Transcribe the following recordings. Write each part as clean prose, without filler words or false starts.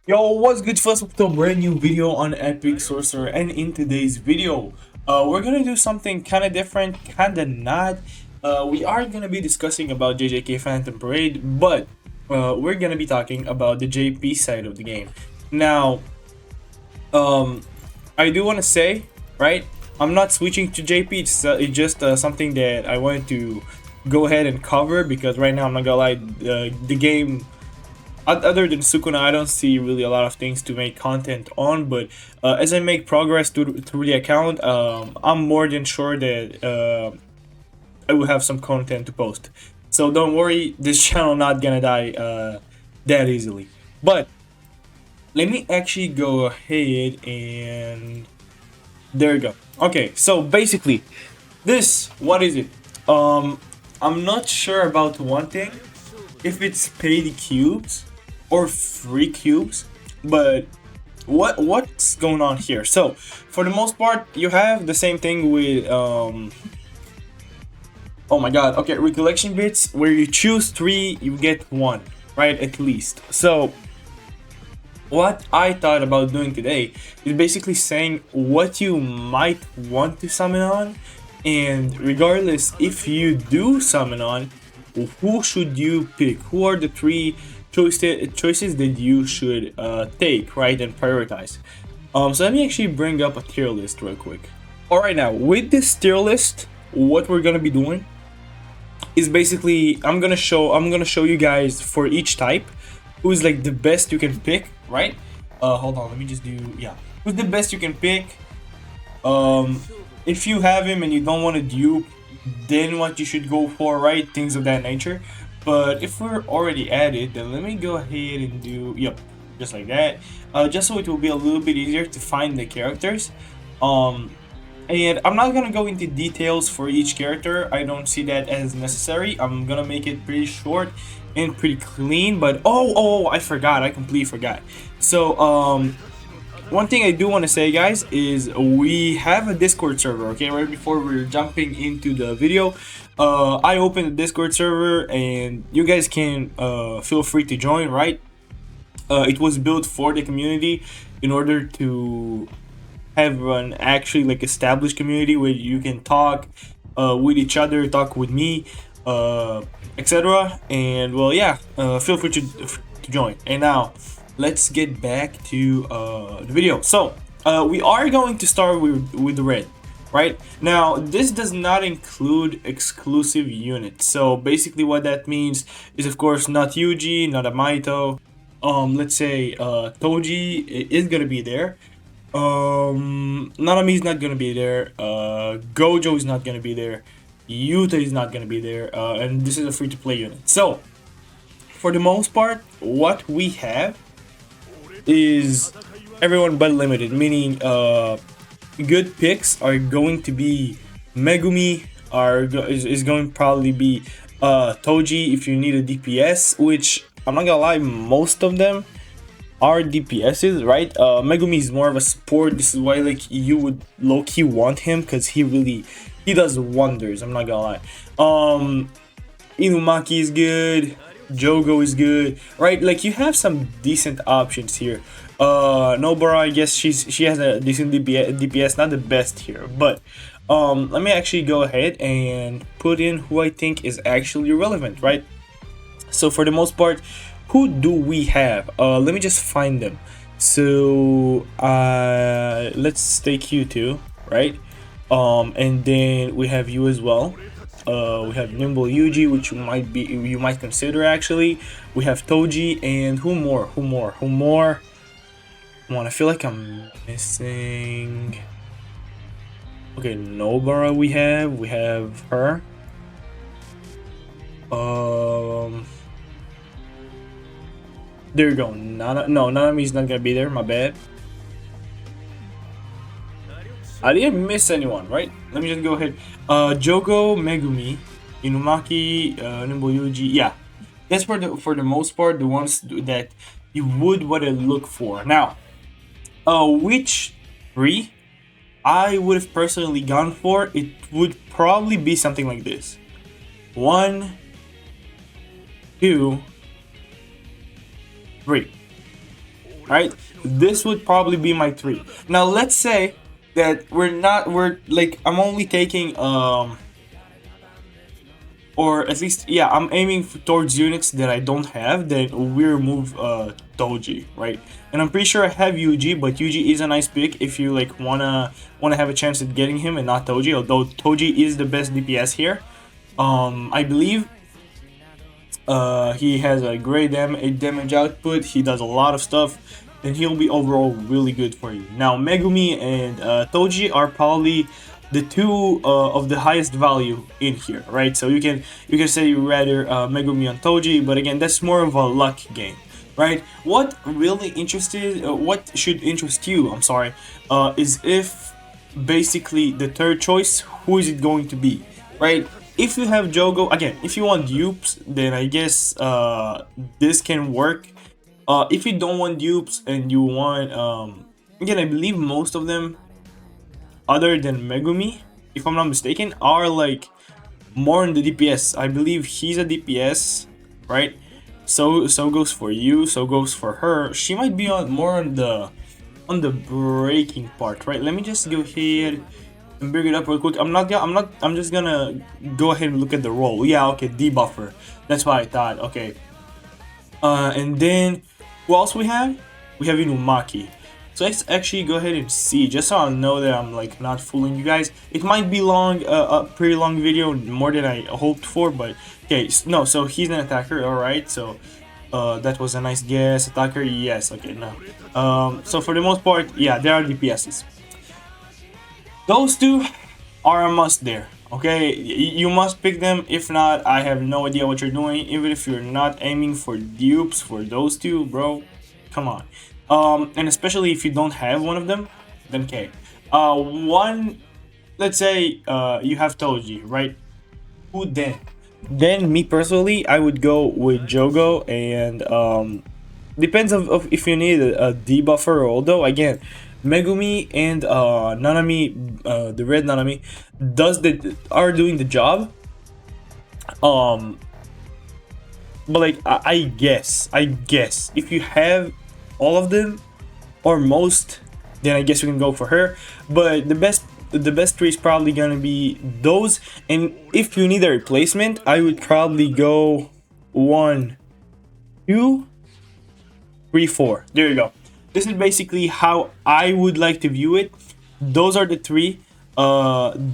Yo, what's good? First with a brand new video on EpicSorcerer, and in today's video, we're gonna do something kind of different, kind of not. We are gonna be discussing about JJK Phantom Parade, but we're gonna be talking about the JP side of the game. Now, um, I do want to say, right? I'm not switching to JP. It's just something that I wanted to go ahead and cover because right now I'm not gonna lie, the game other than Sukuna, I don't see really a lot of things to make content on. But as I make progress through the account, I'm more than sure that I will have some content to post. So don't worry, this channel not gonna die that easily. But let me actually go ahead and there you go. Okay, so basically, this what is it? I'm not sure about one thing, if it's paid cubes or free cubes, but what's going on here? So for the most part, you have the same thing with oh my god, okay, recollection bits where you choose three, you get one, right? At least. So what I thought about doing today is basically saying what you might want to summon on, and regardless if you do summon on, who should you pick? Who are the three choices that you should take, right, and prioritize? So let me actually bring up a tier list real quick. Alright, now with this tier list, what we're gonna be doing is basically I'm gonna show you guys for each type who's like the best you can pick, right? Hold on, let me just do, yeah, who's the best you can pick. If you have him and you don't want to dupe, then what you should go for, right? Things of that nature. But if we're already at it, then let me go ahead and do, yep, just like that. Just so it will be a little bit easier to find the characters. And I'm not gonna go into details for each character. I don't see that as necessary. I'm gonna make it pretty short and pretty clean. But I forgot. I completely forgot. So one thing I do want to say, guys, is we have a Discord server. Okay, right before we're jumping into the video, I opened the Discord server, and you guys can feel free to join. Right, it was built for the community in order to have an actually like established community where you can talk with each other, talk with me, etc. And well, yeah, feel free to join. And now let's get back to the video. So we are going to start with the red. Right now, this does not include exclusive units. So basically, what that means is, of course, not Yuji, not Amaito. Let's say Toji is gonna be there. Nanami is not gonna be there. Gojo is not gonna be there. Yuta is not gonna be there. And this is a free-to-play unit. So, for the most part, what we have is everyone but limited. Meaning, good picks are going to be Megumi. Is going to probably be Toji if you need a DPS. Which I'm not gonna lie, most of them are DPSs, right? Megumi is more of a support. This is why like you would low-key want him, because he does wonders. I'm not gonna lie. Inumaki is good. Jogo is good, right? Like you have some decent options here. Nobara, I guess she has a decent DPS, not the best here, but let me actually go ahead and put in who I think is actually relevant, right? So for the most part, who do we have? Let me just find them. So let's take you two, right? And then we have you as well. We have Nimble Yuji, which you might consider actually. We have Toji, and who more? Come on, I feel like I'm missing. Okay, Nobara we have her. There you go. Nanami's not gonna be there. My bad. I didn't miss anyone, right? Let me just go ahead. Jogo, Megumi, Inumaki, Nimble Yuji. Yeah, that's for the most part the ones that you would want to look for. Now, which three I would have personally gone for? It would probably be something like this: 1, 2, 3. right? This would probably be my 3. Now let's say that we're like, I'm only taking or at least, yeah, I'm aiming towards units that I don't have, then we remove Toji, right? And I'm pretty sure I have Yuji, but Yuji is a nice pick if you like wanna have a chance at getting him and not Toji, although Toji is the best DPS here. I believe he has a great damage output, he does a lot of stuff, then he'll be overall really good for you. Now Megumi and Toji are probably the two of the highest value in here, right? So you can say you rather Megumi on Toji, but again, that's more of a luck game, right? What really what should interest you, I'm sorry, is if basically the third choice, who is it going to be, right? If you have Jogo, again, if you want dupes, then I guess this can work. If you don't want dupes and you want, again, I believe most of them, other than Megumi, if I'm not mistaken, are like more in the DPS. I believe he's a DPS, right? So goes for you, so goes for her. She might be on more on the breaking part, right? Let me just go ahead and bring it up real quick. I'm just gonna go ahead and look at the role. Yeah, okay, debuffer. That's what I thought. Okay. And then who else we have? We have Inumaki. So let's actually go ahead and see, just so I know that I'm like not fooling you guys. It might be long, a pretty long video, more than I hoped for, but okay, no, so he's an attacker, alright, so that was a nice guess. Attacker, yes, okay, no. So for the most part, yeah, there are DPSs. Those two are a must there, okay? You must pick them. If not, I have no idea what you're doing. Even if you're not aiming for dupes for those two, bro, come on. And especially if you don't have one of them, then okay. Let's say you have Toji, right? Who then? Then me personally, I would go with Jogo, and depends of if you need a debuffer. Although again, Megumi and Nanami, the red Nanami, are doing the job. But like I guess if you have all of them or most, then I guess you can go for her. But the best 3 is probably gonna be those. And if you need a replacement, I would probably go 1, 2, 3, 4. There you go. This is basically how I would like to view it. Those are the 3.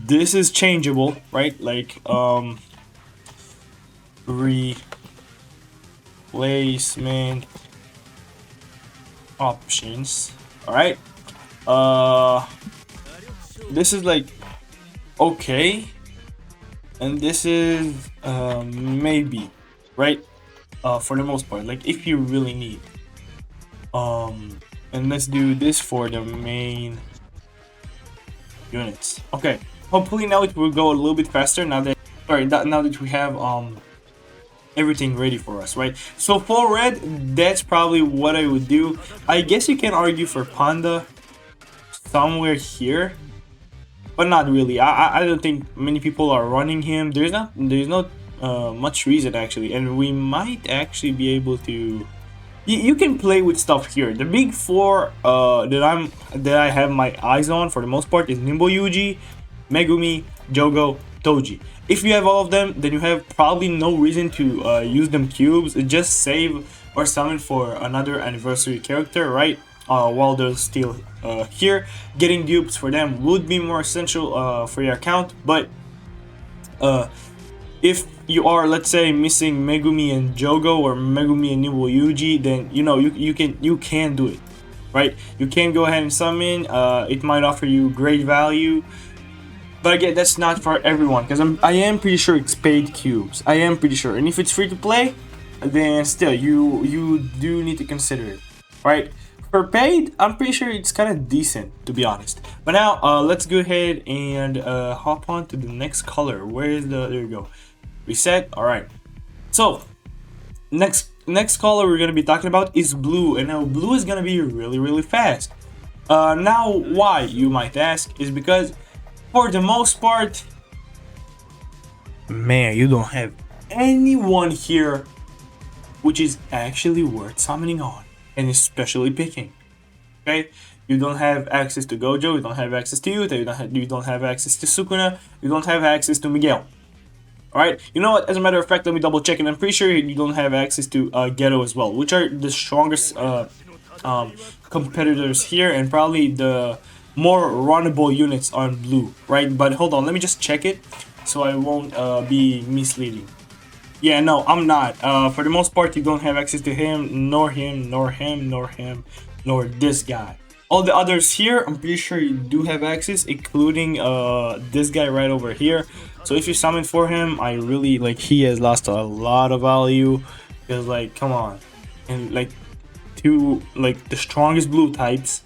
This is changeable, right? Like replacement options. All right. This is like okay, and this is maybe, right? For the most part, like if you really need. And let's do this for the main units. Okay. Hopefully now it will go a little bit faster now that we have everything ready for us, right? So for red, that's probably what I would do. I guess you can argue for Panda somewhere here, but not really. I don't think many people are running him. There's not much reason actually, and we might actually be able to. You can play with stuff here. The big 4 that I have my eyes on for the most part is Nimbo Yuji, Megumi, Jogo, Toji. If you have all of them, then you have probably no reason to use them cubes. Just save or summon for another anniversary character, right? While they're still here. Getting dupes for them would be more essential for your account, but if you are, let's say, missing Megumi and Jogo or Megumi and Nimbo Yuji, then you can do it, right? You can go ahead and summon. It might offer you great value. But again, that's not for everyone, because I am pretty sure it's paid cubes. I am pretty sure. And if it's free to play, then still, you do need to consider it, right? For paid, I'm pretty sure it's kind of decent, to be honest. But now, let's go ahead and hop on to the next color. Where is there you go. Reset, alright. So, next color we're going to be talking about is blue. And now blue is going to be really, really fast. Now, why, you might ask, is because for the most part, man, you don't have anyone here which is actually worth summoning on. and especially picking. Okay, you don't have access to Gojo, you don't have access to Yuta, you don't have access to Sukuna, you don't have access to Miguel. Alright, you know what, as a matter of fact, let me double check, and I'm pretty sure you don't have access to Geto as well, which are the strongest um, competitors here, and probably the more runnable units on blue, right? But hold on, let me just check it, so I won't be misleading. Yeah, no, I'm not. For the most part, you don't have access to him, nor him, nor him, nor him, nor this guy. All the others here, I'm pretty sure you do have access, including this guy right over here. So if you summon for him, I really like, he has lost a lot of value, because like, come on, and like two like the strongest blue types.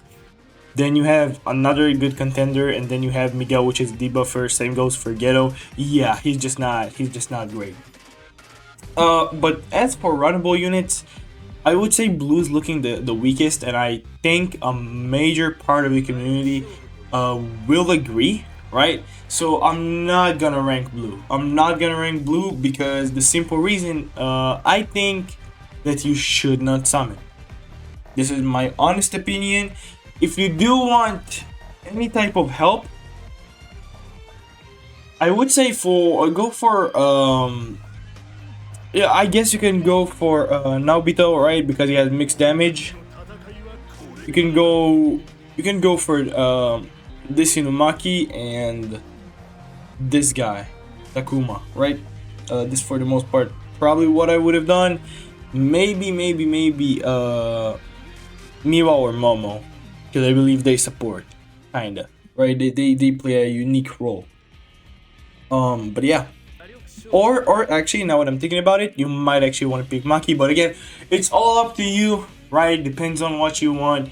Then you have another good contender, and then you have Miguel, which is debuffer. Same goes for Geto. Yeah, he's just not great. But as for runnable units, I would say blue's looking the weakest, and I think a major part of the community will agree, right? So I'm not gonna rank blue. I'm not gonna rank blue because the simple reason I think that you should not summon. This is my honest opinion. If you do want any type of help, I would say go for yeah, I guess you can go for Naobito, right? Because he has mixed damage. You can go for this Inumaki and this guy, Takuma, right? This for the most part, probably what I would have done. Maybe Miwa or Momo, because I believe they support, kinda, right? They play a unique role. But yeah. Or actually, now that I'm thinking about it, you might actually want to pick Maki, but again, it's all up to you, right? Depends on what you want.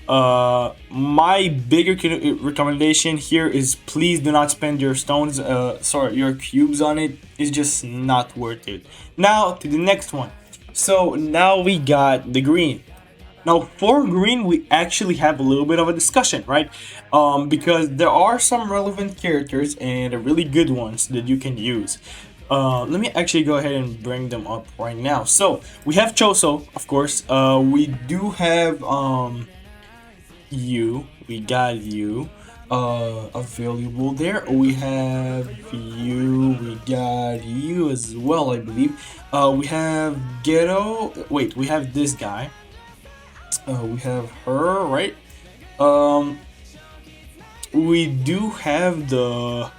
My bigger recommendation here is please do not spend your stones, your cubes on it. It's just not worth it. Now to the next one. So now we got the green. Now for green, we actually have a little bit of a discussion, right? Because there are some relevant characters and really good ones that you can use. Let me actually go ahead and bring them up right now. So we have Choso, of course. We do have you. We got you available there. We have you. We got you as well, I believe. We have Geto. Wait, we have this guy. We have her, right? We do have the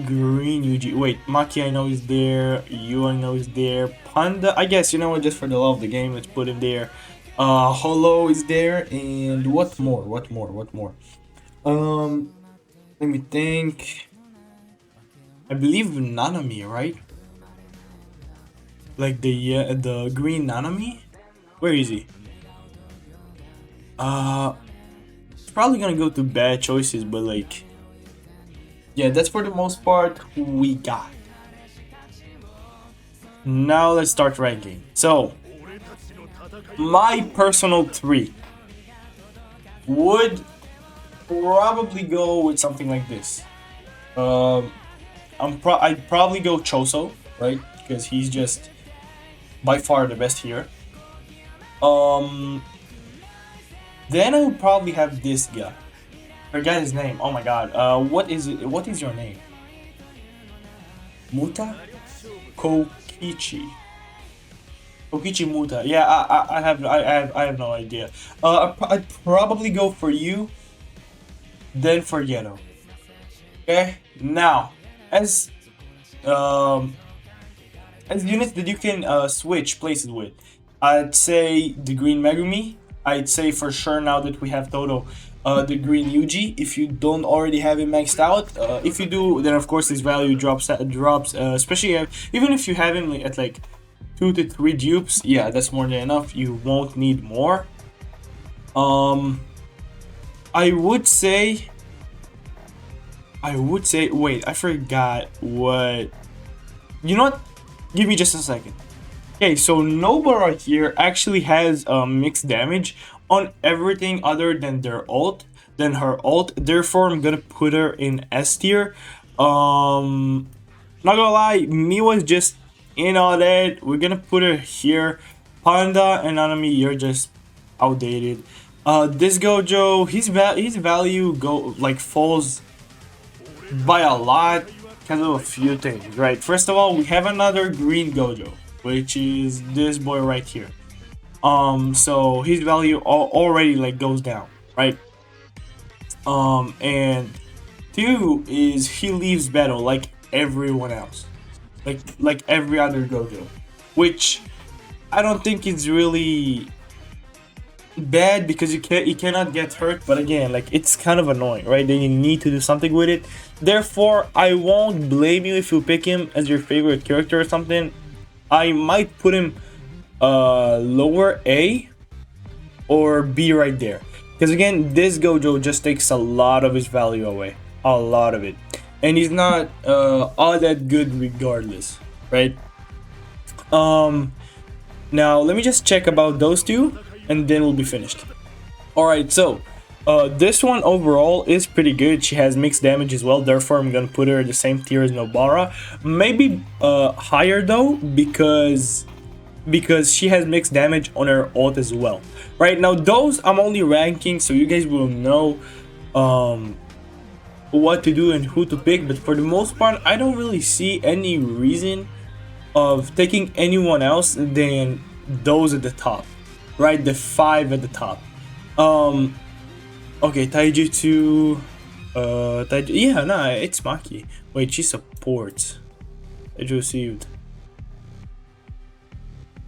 green Yuji. Wait, Maki I know is there. You I know is there. Panda, I guess, you know what, just for the love of the game, let's put him there. Holo is there, and what more? Let me think. I believe Nanami, right? Like the green Nanami? Where is he? Probably gonna go to bad choices, but like, yeah, that's for the most part who we got. Now let's start ranking. So, my personal 3 would probably go with something like this. I'd probably go Choso, right? Because he's just by far the best here. Then I would probably have this guy. Forget his name. Oh my god. What is it? What is your name? Muta? Kokichi. Kokichi Muta. Yeah, I have no idea. I'd probably go for you, then for Geto. Okay. Now, as units that you can switch places with, I'd say the green Megumi. I'd say for sure now that we have Toto, the green Yuji. If you don't already have him maxed out, if you do, then of course his value drops. Especially even if you have him at like 2 to 3 dupes, yeah, that's more than enough. You won't need more. I would say. Wait, I forgot what. You know what? Give me just a second. Okay, so Nobara here actually has mixed damage on everything other than her ult. Therefore, I'm gonna put her in S tier. Not gonna lie, Miwa's just in all that. We're gonna put her here. Panda and Nanami, you're just outdated. This Gojo, his value falls by a lot because of a few things, right? First of all, we have another green Gojo, which is this boy right here. So his value already like goes down, right? And two is he leaves battle like everyone else, like every other Gojo, which I don't think is really bad because you cannot get hurt, but again, like it's kind of annoying, right? Then you need to do something with it. Therefore, I won't blame you if you pick him as your favorite character or something. I might put him lower A or B right there, because again, this Gojo just takes a lot of his value away, a lot of it, and he's not all that good regardless, right? Now let me just check about those two and then we'll be finished. Alright, so this one overall is pretty good. She has mixed damage as well, therefore I'm gonna put her the same tier as Nobara. Maybe higher though, because she has mixed damage on her ult as well. Right now, those I'm only ranking so you guys will know what to do and who to pick, but for the most part I don't really see any reason of taking anyone else than those at the top, right? The 5 at the top. Okay, Taijutsu, yeah, nah, it's Maki. Wait, she supports. I just received.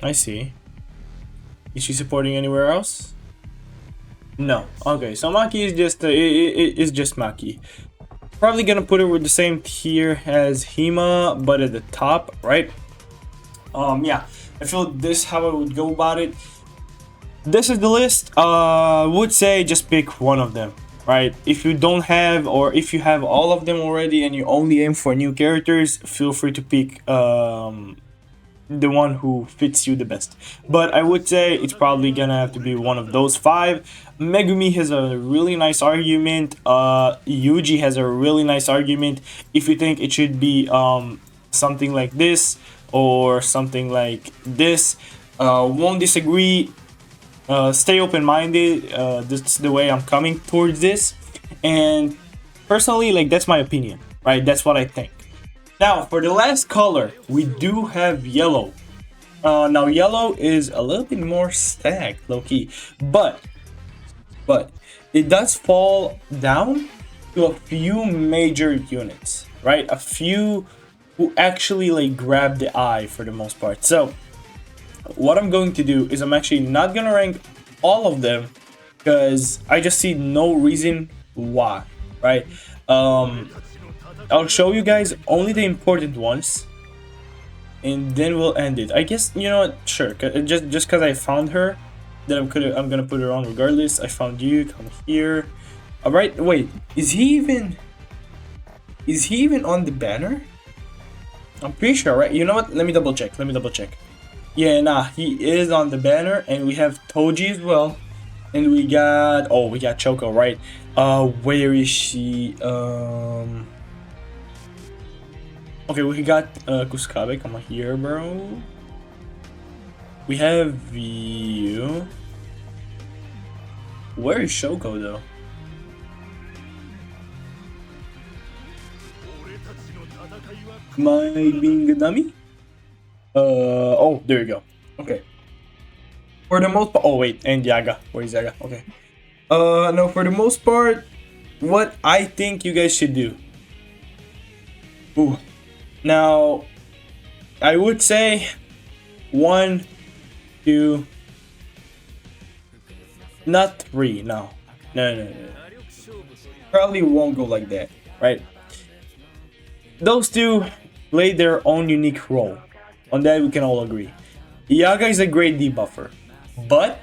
I see. Is she supporting anywhere else? No. Okay, so Maki is just it's just Maki. Probably gonna put her with the same tier as Hima, but at the top, right? Yeah, I feel this how I would go about it. This is the list. Would say just pick one of them, right? If you don't have, or if you have all of them already and you only aim for new characters, feel free to pick the one who fits you the best. But I would say it's probably gonna have to be one of those 5. Megumi has a really nice argument. Yuji has a really nice argument. If you think it should be something like this or something like this, won't disagree. Stay open-minded. This is the way I'm coming towards this, and personally, like, that's my opinion, right? That's what I think. Now for the last color, we do have yellow. Now yellow is a little bit more stacked, low-key, but it does fall down to a few major units, right? A few who actually like grab the eye for the most part. So what I'm going to do is I'm actually not gonna rank all of them because I just see no reason why, right? I'll show you guys only the important ones and then we'll end it. I guess, you know what, sure, just because I found her, then I'm gonna put her on regardless. I found you, come here. All right, wait, is he even on the banner? I'm pretty sure, right? You know what, let me double check. Yeah, nah, he is on the banner, and we have Toji as well, and we got Choco, right? Where is she? Okay, we got Kusukabe, come on here, bro. We have you. Where is Shoko though? Am I being a dummy? Oh, there you go. Okay. For the most part, oh wait, and Yaga. Where's Yaga? Okay. No, for the most part, what I think you guys should do. Ooh. Now, I would say 1, 2, not 3. No. Probably won't go like that, right? Those two play their own unique role. On that, we can all agree. Yaga is a great debuffer, but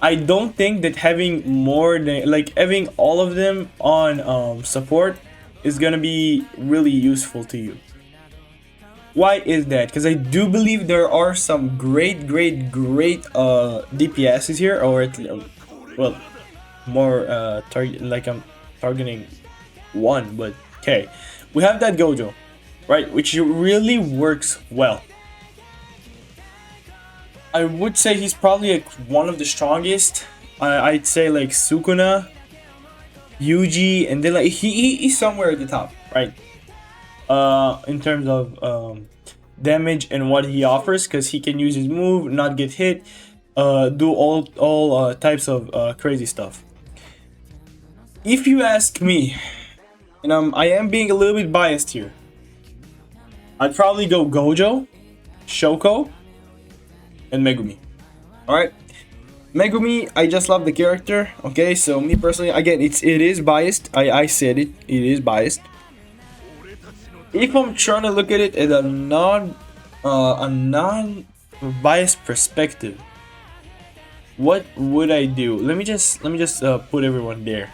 I don't think that having more than having all of them on support is gonna be really useful to you. Why is that? Because I do believe there are some great DPSs here, or well, more target. Like I'm targeting one, but okay, we have that Gojo, right, which really works well. I would say he's probably like one of the strongest. I'd say like Sukuna, Yuji, and then like he's somewhere at the top, right? In terms of damage and what he offers, because he can use his move, not get hit, do all types of crazy stuff. If you ask me, and I am being a little bit biased here, I'd probably go Gojo, Shoko, and Megumi. All right, Megumi, I just love the character. Okay, so me personally, again, it is biased. I said it. It is biased. If I'm trying to look at it at a non biased perspective, what would I do? Let me just put everyone there.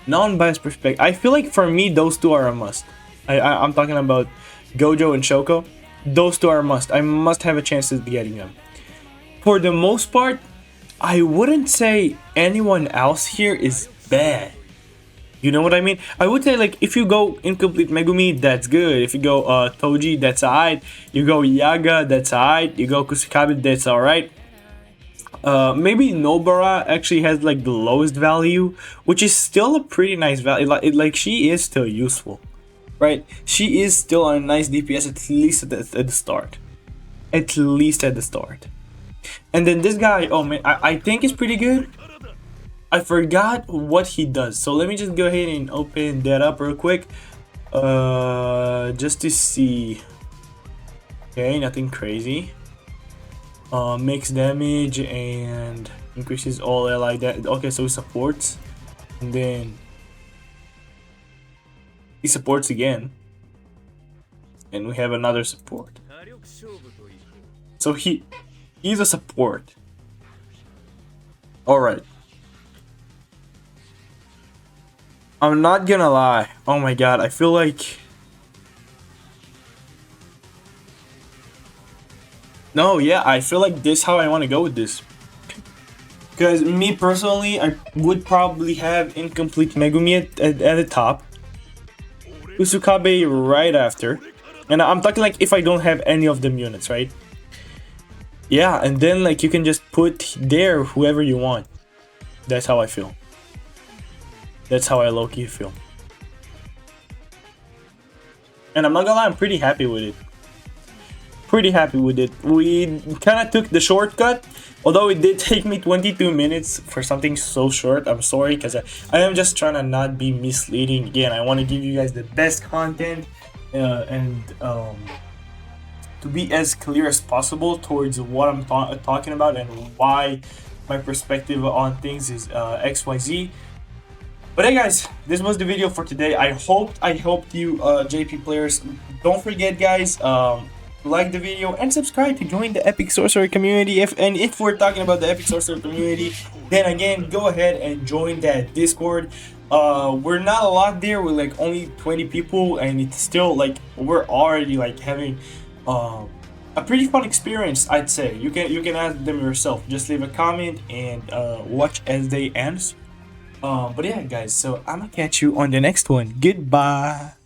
Non-biased perspective. I feel like for me, those two are a must. I'm talking about Gojo and Shoko. Those two are a must. I must have a chance at getting them. For the most part, I wouldn't say anyone else here is bad. You know what I mean? I would say like if you go incomplete Megumi, that's good. If you go Toji, that's alright. You go Yaga, that's alright. You go Kusakabe, that's alright. Maybe Nobara actually has like the lowest value, which is still a pretty nice value. Like she is still useful, right? She is still a nice DPS at least at the start. At least at the start. And then this guy, oh man, I think is pretty good. I forgot what he does, so let me just go ahead and open that up real quick, just to see. Okay, nothing crazy. Makes damage and increases all ally that. Okay, so he supports, and then he supports again, and we have another support. So he's a support. All right. I'm not gonna lie. Oh my god, I feel like... No, yeah, I feel like this is how I want to go with this. Because me personally, I would probably have incomplete Megumi at the top. Kusakabe right after. And I'm talking like if I don't have any of them units, right? Yeah, and then like you can just put there whoever you want. That's how I feel. That's how I low-key feel. And I'm not gonna lie, I'm pretty happy with it. Pretty happy with it. We kind of took the shortcut, although it did take me 22 minutes for something so short. I'm sorry, because I am just trying to not be misleading. Again, I want to give you guys the best content and to be as clear as possible towards what I'm talking about and why my perspective on things is XYZ. But hey guys, this was the video for today. I helped you JP players. Don't forget guys, like the video and subscribe to join the EpicSorcerer community. If we're talking about the EpicSorcerer community, then again, go ahead and join that Discord. We're not a lot there, we're like only 20 people, and it's still like we're already like having a pretty fun experience, I'd say. You can ask them yourself. Just leave a comment and watch as they answer. But yeah guys, so I'm gonna catch you on the next one. Goodbye.